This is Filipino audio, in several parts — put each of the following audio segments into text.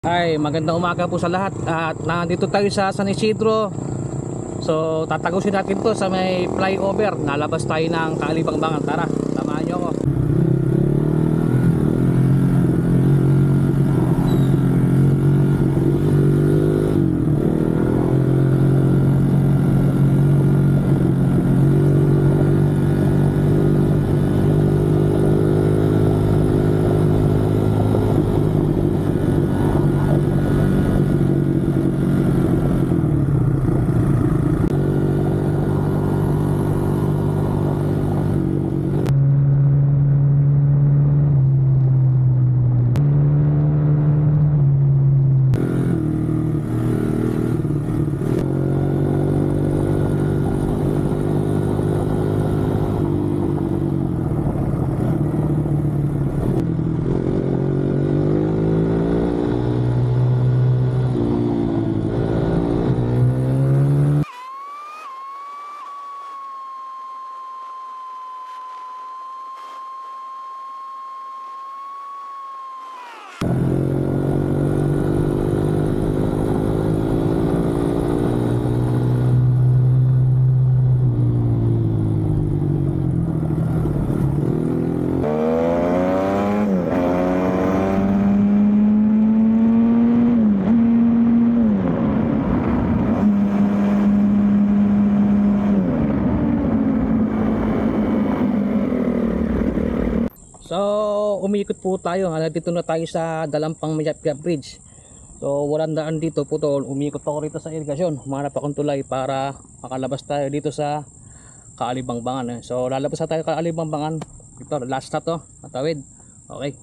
Ay, magandang umaga po sa lahat. At nandito tayo sa San Isidro. So, tatagusin natin to sa may flyover. Nalabas tayo ng Kaalibangbangan. Tara, samahan nyo ako. So, umiikot po tayo. Dito na tayo sa Dalampang Mayapga Bridge. So, walang daan dito po to. Umiikot ako rito sa irigasyon. Humanap akong tulay para makalabas tayo dito sa Kaalibangbangan. So, lalabas na tayo Kaalibangbangan. Ito, last na to. Matawid. Okay.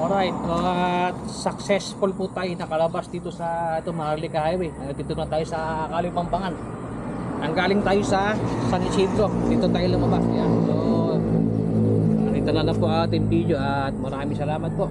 Alright, at successful po tayo nakalabas dito sa Maharlika Highway. Dito na tayo sa Kaalibangbangan. Nanggaling tayo sa San Isidro. Dito tayo lumabas. Yan. So, narito na lang po ating video at maraming salamat po.